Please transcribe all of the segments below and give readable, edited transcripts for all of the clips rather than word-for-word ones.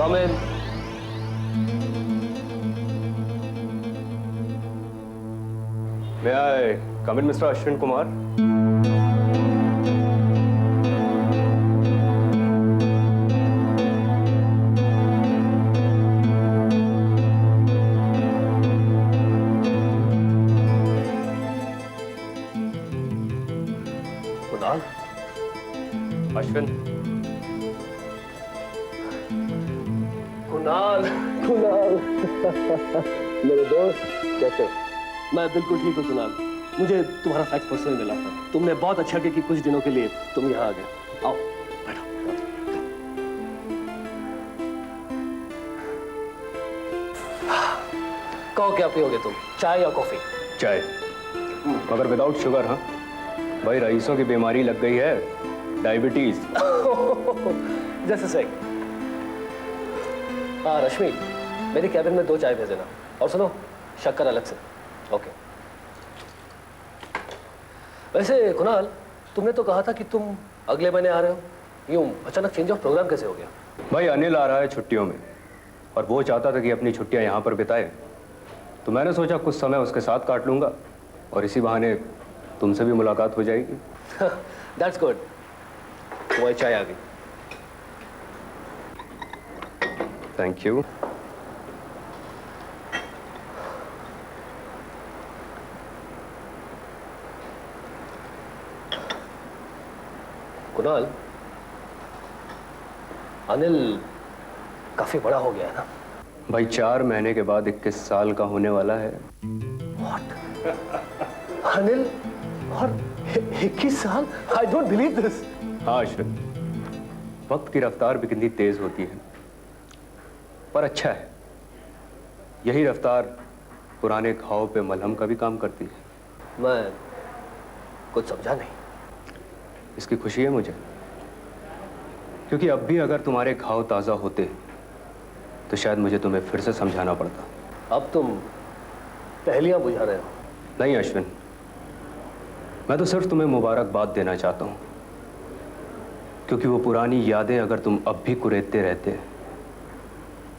Come in. May I come in, Mr. Ashwin Kumar? Kunal? Ashwin, Kunal, Kunal, मेरे दोस्त कैसे? मैं बिल्कुल ठीक हूँ कुणाल। मुझे तुम्हारा फैक्स पर्सनल मिला। तुमने बहुत अच्छा किया कि कुछ दिनों के लिए तुम यहाँ आ गए। आओ बैठो। कहो क्या पियोगे तुम, चाय या कॉफी? चाय, मगर विदाउट शुगर। हाँ भाई, रईसों की बीमारी लग गई है, डायबिटीज। जैसे सही। हाँ रश्मि, मेरी कैबिन में 2 चाय भेज देना। और सुनो, शक्कर अलग से। ओके। वैसे कुणाल, तुमने तो कहा था कि तुम अगले महीने आ रहे हो। यूं अचानक चेंज ऑफ प्रोग्राम कैसे हो गया? भाई अनिल आ रहा है छुट्टियों में, और वो चाहता था कि अपनी छुट्टियां यहाँ पर बिताए, तो मैंने सोचा कुछ समय उसके साथ काट लूंगा, और इसी बहाने तुमसे भी मुलाकात हो जाएगी। That's good. तुम्हारी चाय आ गई। Thank you. कुणाल, अनिल काफी बड़ा हो गया है ना? भाई 4 महीने के बाद 21 साल का होने वाला है। What? अनिल और 21 साल? I don't believe this. हाँ अश्विन, वक्त की रफ्तार भी कितनी तेज होती है, पर अच्छा है। यही रफ्तार पुराने घाव पे मलहम का भी काम करती है। मैं कुछ समझा नहीं। इसकी खुशी है मुझे, क्योंकि अब भी अगर तुम्हारे घाव ताज़ा होते तो शायद मुझे तुम्हें फिर से समझाना पड़ता। अब तुम पहेलियां बुझा रहे हो। नहीं अश्विन, मैं तो सिर्फ तुम्हें मुबारकबाद देना चाहता हूं, क्योंकि वो पुरानी यादें अगर तुम अब भी कुरेदते रहते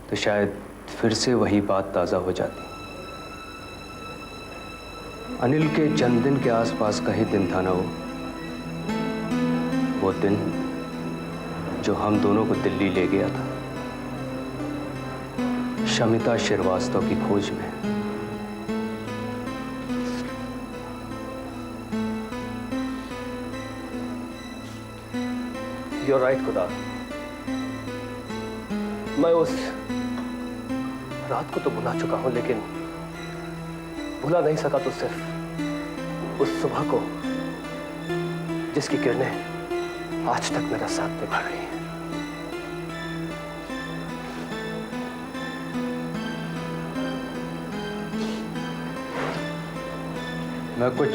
तो शायद फिर से वही बात ताज़ा हो जाती। अनिल के जन्मदिन के आसपास का ही दिन था ना वो दिन जो हम दोनों को दिल्ली ले गया था, शमिता श्रीवास्तव की खोज में। You're right, खुदा। मैं उस रात को तो भुला चुका हूं, लेकिन भुला नहीं सका तो सिर्फ उस सुबह को जिसकी किरणें आज तक मेरा साथ निभा रही हैं। मैं कुछ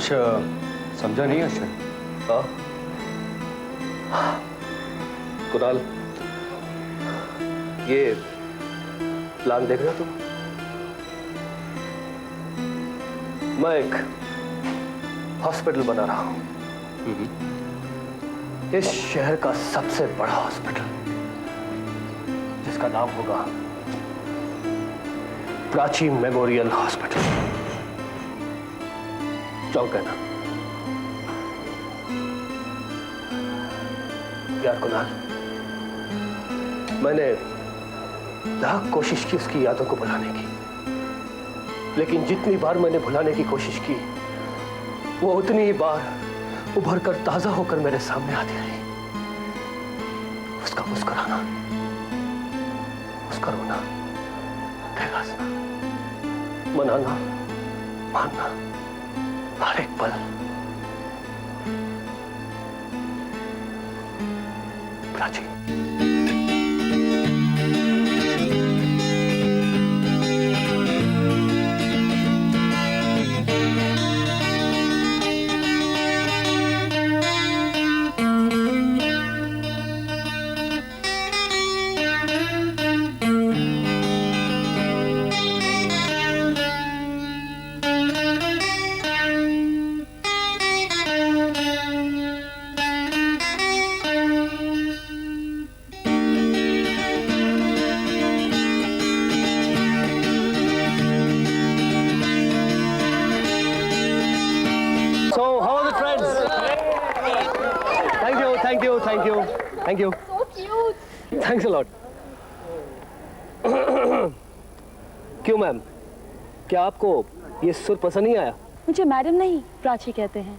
समझा नहीं अश्विन। कुणाल, ये प्लान देख रहे हो तुम? मैं एक हॉस्पिटल बना रहा हूं, इस शहर का सबसे बड़ा हॉस्पिटल, जिसका नाम होगा प्राची मेमोरियल हॉस्पिटल। जाओ कहना। यार कुणाल, मैंने लाख कोशिश की उसकी यादों को भुलाने की, लेकिन जितनी बार मैंने भुलाने की कोशिश की, वो उतनी ही बार उभर कर ताजा होकर मेरे सामने आती रही। उसका मुस्कुराना, उसका रोना, ठहराना, मनाना, मानना, हर एक पल Prachi. Thank you. So cute. Thanks a lot. क्यों मैम, क्या आपको ये सुर पसंद नहीं आया? मुझे मैडम नहीं प्राची कहते हैं।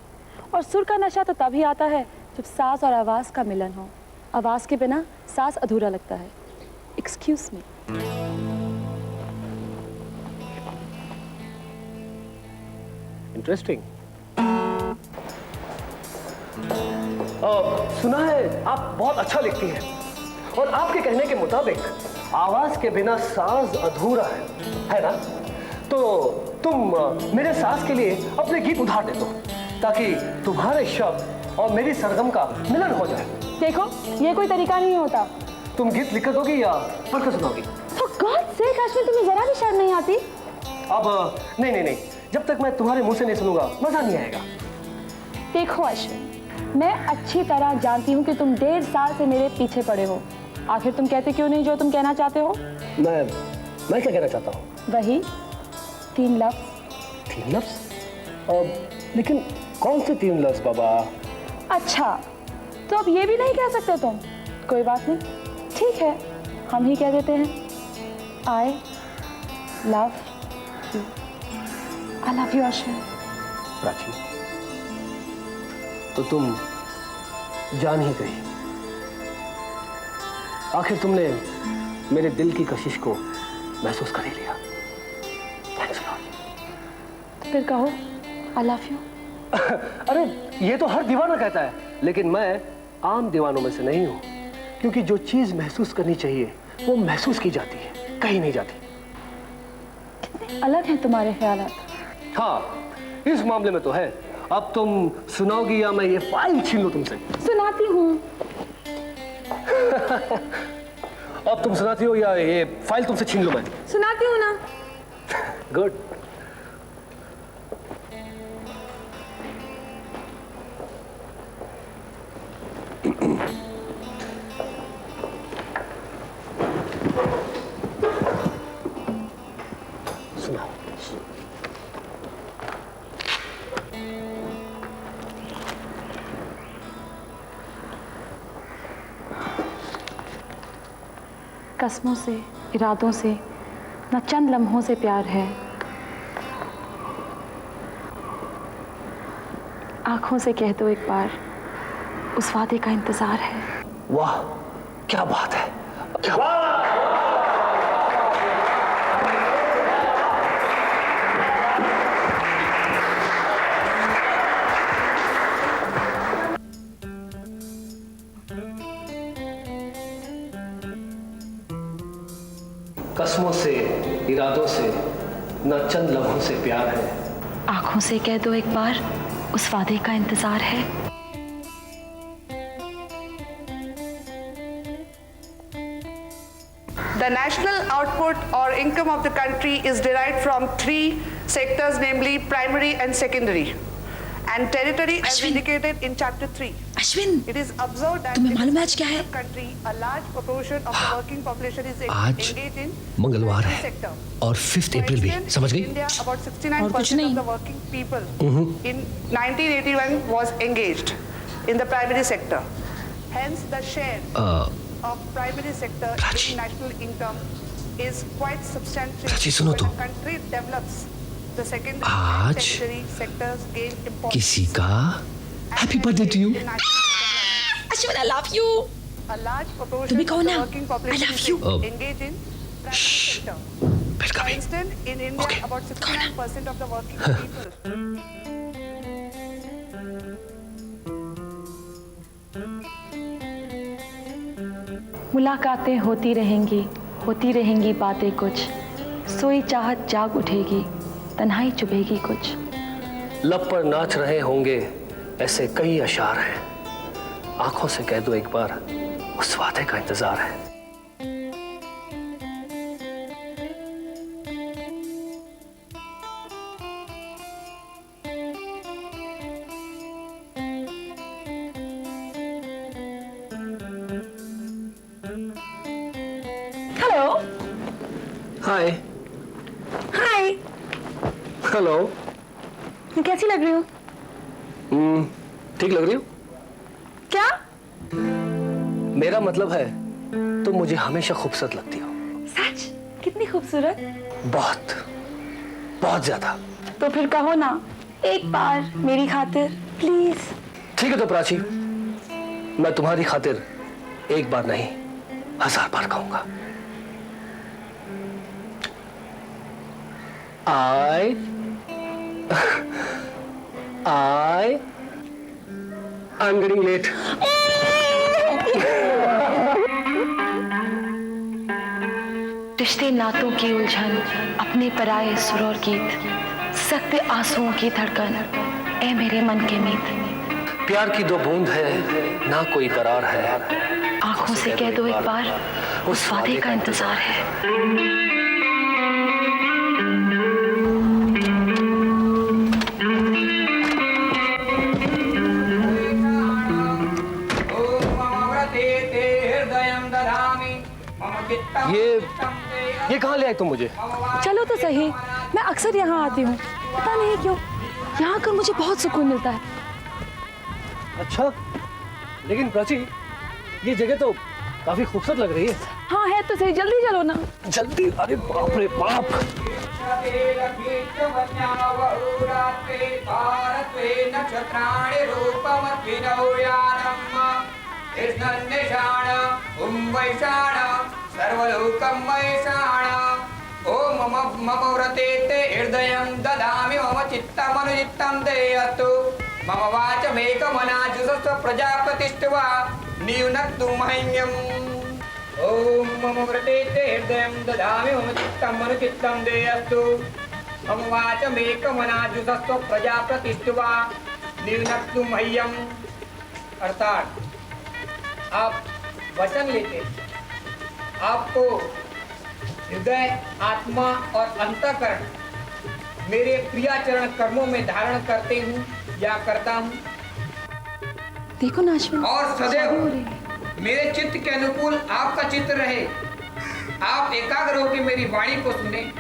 और सुर का नशा तो तभी आता है जब सांस और आवाज का मिलन हो। आवाज के बिना सांस अधूरा लगता है। Excuse me. इंटरेस्टिंग। सुना है आप बहुत अच्छा लिखती हैं और आपके कहने के मुताबिक आवाज के बिना सांस अधूरा है ना? तो तुम मेरे सांस के लिए अपने गीत उधार दे दो ताकि तुम्हारे शब्द और मेरी सरगम का मिलन हो जाए। देखो, ये कोई तरीका नहीं होता। तुम गीत लिख दोगी या पढ़कर सुनाओगी? For God's sake, अश्विन, तुम्हें जरा भी शर्म नहीं आती? अब नहीं, जब तक मैं तुम्हारे मुंह से नहीं सुनूंगा मजा नहीं आएगा। देखो अश्विन, मैं अच्छी तरह जानती हूँ कि तुम 1.5 साल से मेरे पीछे पड़े हो। आखिर तुम कहते क्यों नहीं जो तुम कहना चाहते हो? मैं क्या कहना चाहता हूँ? वही 3 लफ्ज। 3 लफ्ज? लेकिन कौन से 3 लफ्ज बाबा? अच्छा, तो अब ये भी नहीं कह सकते तुम? कोई बात नहीं, ठीक है, हम ही कह देते हैं। I love you. I love you, Ashwin. Prachi, तो तुम जान ही गई। आखिर तुमने मेरे दिल की कशिश को महसूस कर ही लिया। Thanks lot. फिर कहो I love you। अरे ये तो हर दीवाना कहता है, लेकिन मैं आम दीवानों में से नहीं हूं, क्योंकि जो चीज महसूस करनी चाहिए वो महसूस की जाती है, कहीं नहीं जाती। कितने अलग हैं तुम्हारे ख्यालात। हाँ, इस मामले में तो है। अब तुम सुनाओगी या मैं ये फाइल छीन लूं तुमसे? सुनाती हूँ। अब तुम सुनाती हो या ये फाइल तुमसे छीन लूं मैं? सुनाती हूँ ना। गुड। सुनाओ। कस्मों से, इरादों से, न चंद लम्हों से प्यार है। आंखों से कह दो एक बार, उस वादे का इंतजार है। वाह, क्या बात है, क्या बात। कस्मों से, इरादों से, न चंद लम्हों से प्यार है। आंखों से कह दो एक बार, उस वादे का इंतजार है। The national output or income of the country is derived from 3 sectors, namely primary and secondary, and territory as Ashwin. indicated in chapter 3. Ashwin, It is observed that तुम्हें in मालूम है this आज क्या है? country, a large proportion of the working population is आज engaged in मंगलवार primary है sector. और 5 For अप्रैल भी, instance, समझ in गई? India, about और कुछ 69% नहीं। of the working people in 1981 was engaged in the primary sector. Hence, the share of primary sector Prachi. in national income is quite substantial. Prachi, सुनो when तो। a country develops, the secondary आज and tertiary sectors gain importance. किसी का happy birthday to you. Ashwin, I love you। A large proportion तुम्हें of कहो the ना, working I population love is you। engaged in primary sector. फिर For कभी instance, in India, Okay. about 69% of the working people. मुलाकातें होती रहेंगी बातें कुछ। सोई चाहत जाग उठेगी, तन्हाई चुभेगी कुछ। लब पर नाच रहे होंगे ऐसे कई अशार हैं। आंखों से कह दो एक बार, उस वादे का इंतजार है। हेलो। हाय। हाय। हेलो। मैं कैसी लग रही हूँ? ठीक लग रही हो? क्या? मेरा मतलब है तुम मुझे हमेशा खूबसूरत लगती हो। सच? कितनी खूबसूरत? बहुत बहुत ज्यादा। तो फिर कहो ना, एक बार मेरी खातिर प्लीज। ठीक है तो प्राची, मैं तुम्हारी खातिर एक बार नहीं 1000 बार कहूंगा। I'm getting late. रिश्ते नातों की उलझन, अपने पराये सुर और गीत, सकते आंसुओं की धड़कन, ए मेरे मन के मीत। प्यार की 2 बूंद है, ना कोई करार है। आंखों से कह दो एक बार, उस वादे का इंतजार है। ये कहाँ ले आए तुम मुझे? चलो तो सही, मैं अक्सर यहाँ आती हूँ, पता नहीं क्यों, यहाँ आकर मुझे बहुत सुकून मिलता है। अच्छा, लेकिन प्राची ये जगह तो काफी खूबसूरत लग रही है। हाँ है तो सही, जल्दी चलो ना। जल्दी? अरे बाप रे बाप। सर्वलोकं वैशाण ओम मम व्रते ते हृदयं ददामि मम चित्तमनुचित्तं देयतु मम वाचमेकमनाजुषस्व प्रजापतिष्ठवा नियुनक्तु मह्यम् ओम मम व्रते ते हृदयं ददामि मम चित्तमनुचित्तं देयतु मम वाचमेकमनाजुषस्व प्रजापतिष्ठवा नियुनक्तु मह्यम्। अर्थात आप वचन लेते, आपको हृदय, आत्मा और अंतःकरण मेरे प्रियाचरण कर्मों में धारण करते हूँ या करता हूँ। देखो नाशवन, और सदैव मेरे चित्त के अनुकूल आपका चित्त रहे। आप एकाग्र होकर मेरी वाणी को सुने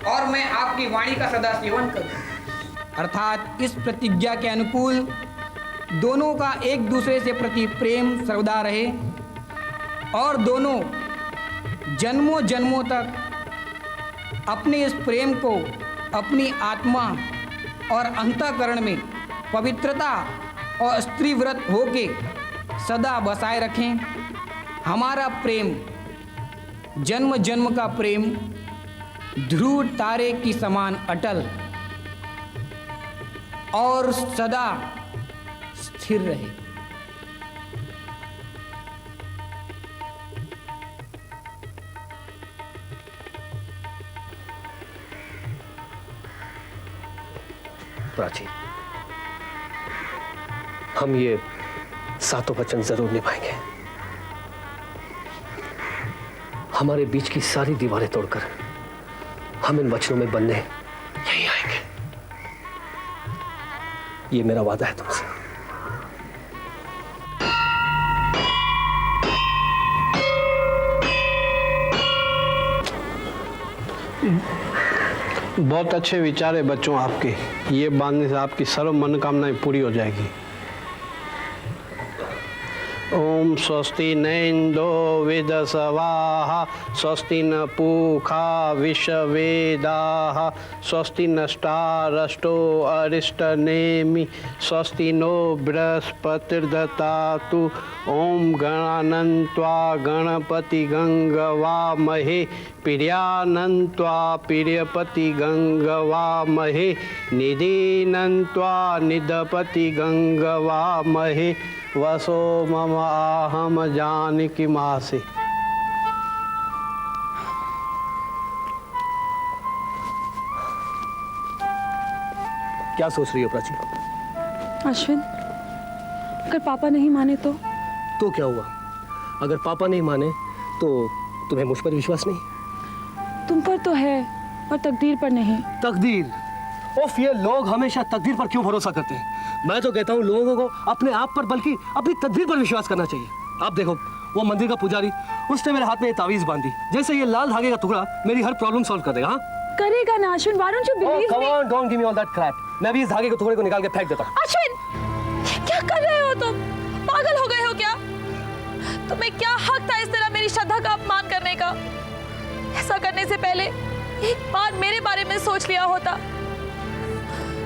और मैं आपकी वाणी का सदा सेवन करूँ। अर्थात इस प्रतिज्ञा के अनुकूल दोनों का एक दूसरे से प्रति प्रेम सर्वदा रहे और दोनों जन्मों जन्मों तक अपने इस प्रेम को अपनी आत्मा और अंतःकरण में पवित्रता और स्त्रीव्रत होके सदा बसाए रखें। हमारा प्रेम जन्म जन्म का प्रेम ध्रुव तारे की समान अटल और सदा स्थिर रहे। प्राची, हम ये 7 वचन जरूर निभाएंगे। हमारे बीच की सारी दीवारें तोड़कर हम इन वचनों में बनने यहीं आएंगे। ये मेरा वादा है तुमसे। बहुत अच्छे विचार है बच्चों आपके। ये बांधने से आपकी सर्व मनोकामनाएं पूरी हो जाएगी। ओम स्वस्ति न इंदो विदसवाः स्वस्ति न पूषा विश्ववेदाः स्वस्ति नष्टारष्टो अरिष्टनेमि स्वस्ति नो बृहस्पतिर्दधातु। ओम गणानन्त्वा गणपति गंगवामहे प्रियानन्त्वा प्रियपति गंगवामहे निधीनन्त्वा निधपति गंगवामहे वसो मम आहम जानकी मासे। क्या सोच रही हो प्राची? अश्विन, अगर पापा नहीं माने तो क्या हुआ? अगर पापा नहीं माने तो तुम्हें मुझ पर विश्वास नहीं? तुम पर तो है, पर तकदीर पर नहीं। तकदीर? ओफ, ये लोग हमेशा तकदीर पर क्यों भरोसा करते हैं? मैं तो कहता हूँ लोगों को अपने आप पर बल्कि अपनी तकदीर पर विश्वास करना चाहिए। आप देखो, वो मंदिर का पुजारी, उसने मेरे हाथ में ये तावीज बांधी, जैसे ये लाल धागे का टुकड़ा मेरी हर प्रॉब्लम सॉल्व कर देगा। हाँ करेगा ना Ashwin, why don't you believe me? Come on, don't give me all that crap. मैं भी इस धागे के टुकड़े को निकाल के फेंक देता हूँ। अश्विन, क्या कर रहे हो तुम? पागल हो गए हो क्या? तुम्हें क्या का अपमान करने का। ऐसा करने से पहले एक बार मेरे बारे में सोच लिया होता।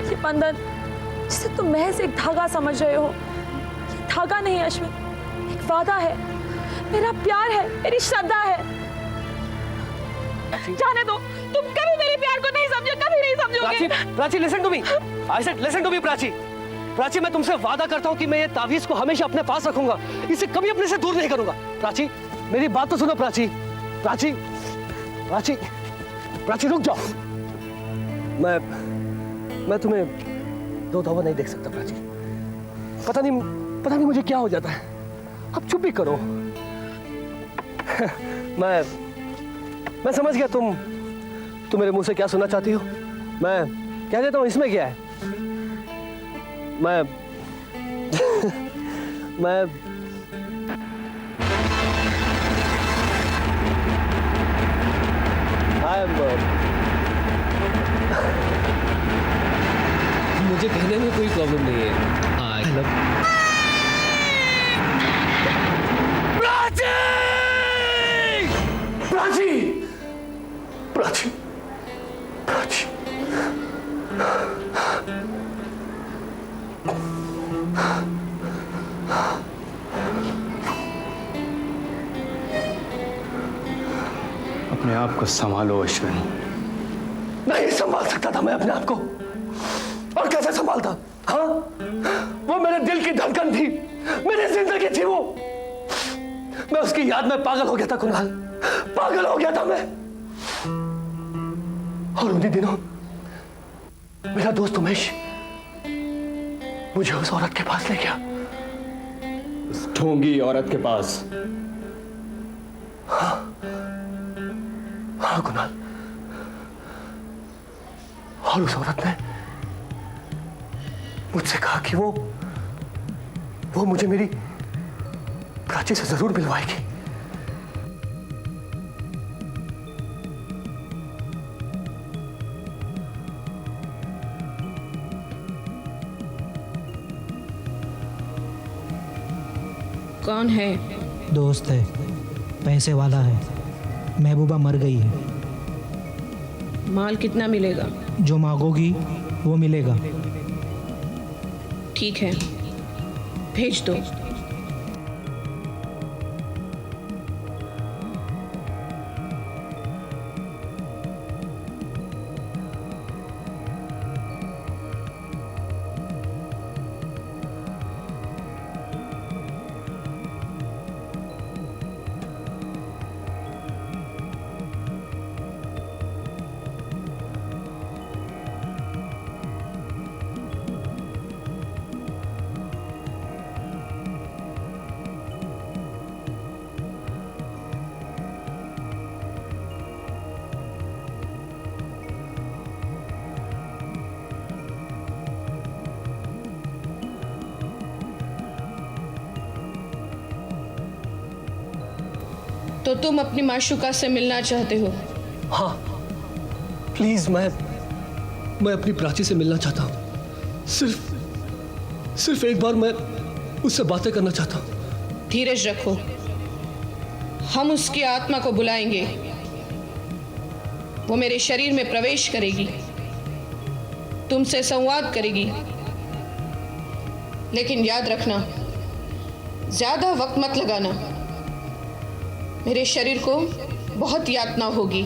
ये बंधन जिसे तुम महज एक धागा समझ रहे हो, ये धागा नहीं अश्विन, एक वादा है, मेरा प्यार है, मेरी श्रद्धा है। जाने दो, तुम कभी मेरे प्यार को नहीं समझो, कभी नहीं समझोगे। Prachi, listen to me. I said listen to me Prachi. Prachi, मैं तुमसे वादा करता हूँ कि मैं ये तावीज को हमेशा अपने पास रखूंगा, इसे कभी अपने से दूर नहीं करूंगा। प्राची, मेरी बात तो सुनो प्राची। प्राची, प्राची, प्राची रुक जाओ। मैं तुम्हें दो दफा नहीं देख सकता प्राची। पता नहीं मुझे क्या हो जाता है। अब चुप ही करो। मैं समझ गया तुम मेरे मुंह से क्या सुनना चाहती हो। मैं कह देता हूं इसमें क्या है। मैं मुझे कहने में कोई प्रॉब्लम नहीं है। I love Prachi, Prachi, Prachi. अपने आप को संभालो अश्विन। नहीं संभाल सकता था मैं अपने आप को। और कैसे संभालता? हाँ, वो मेरे दिल की धड़कन थी, मेरी जिंदगी थी वो। मैं उसकी याद में पागल हो गया था कुणाल, पागल हो गया था मैं। और उन्हीं दिनों मेरा दोस्त उमेश मुझे उस औरत के पास ले गया, उस ढोंगी औरत के पास। हाँ कुणाल, और उस औरत ने मुझसे कहा कि वो मुझे मेरी प्राची से जरूर मिलवाएगी। कौन है? दोस्त है, पैसे वाला है। महबूबा मर गई है। माल कितना मिलेगा? जो मांगोगी वो मिलेगा। ठीक है, भेज दो। तो तुम अपनी माशूका से मिलना चाहते हो? हाँ प्लीज, मैं अपनी प्राची से मिलना चाहता हूँ। सिर्फ एक बार मैं उससे बातें करना चाहता हूँ। धीरज रखो, हम उसकी आत्मा को बुलाएंगे। वो मेरे शरीर में प्रवेश करेगी, तुमसे संवाद करेगी। लेकिन याद रखना, ज्यादा वक्त मत लगाना, मेरे शरीर को बहुत यातना होगी।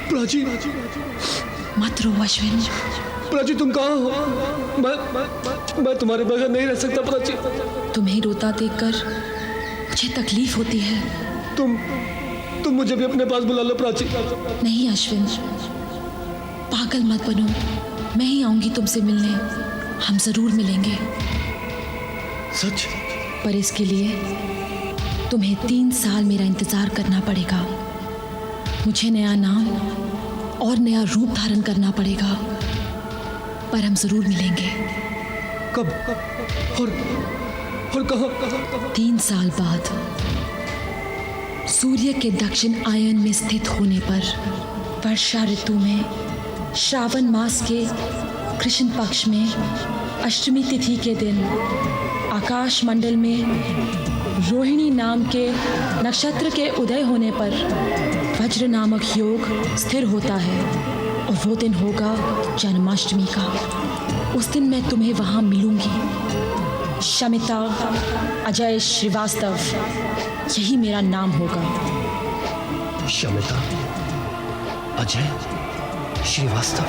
प्राची, मत रो अश्विन। प्राची तुम कहाँ हो? मैं तुम्हारे बगैर नहीं रह सकता प्राची। तुम्हें रोता देखकर मुझे तकलीफ होती है। तुम मुझे भी अपने पास बुला लो प्राची। नहीं अश्विन, पागल मत बनो। मैं ही आऊंगी तुमसे मिलने, हम जरूर मिलेंगे। सच? पर इसके लिए तुम्हें 3 साल मेरा इंतजार करना पड़ेगा। मुझे नया नाम और नया रूप धारण करना पड़ेगा, पर हम जरूर मिलेंगे। कब और कहाँ? 3 साल बाद सूर्य के दक्षिण आयन में स्थित होने पर वर्षा ऋतु में श्रावण मास के कृष्ण पक्ष में अष्टमी तिथि के दिन आकाश मंडल में रोहिणी नाम के नक्षत्र के उदय होने पर वज्र नामक योग स्थिर होता है, और वो दिन होगा जन्माष्टमी का। उस दिन मैं तुम्हें वहां मिलूंगी। शमिता अजय श्रीवास्तव, यही मेरा नाम होगा। शमिता अजय श्रीवास्तव।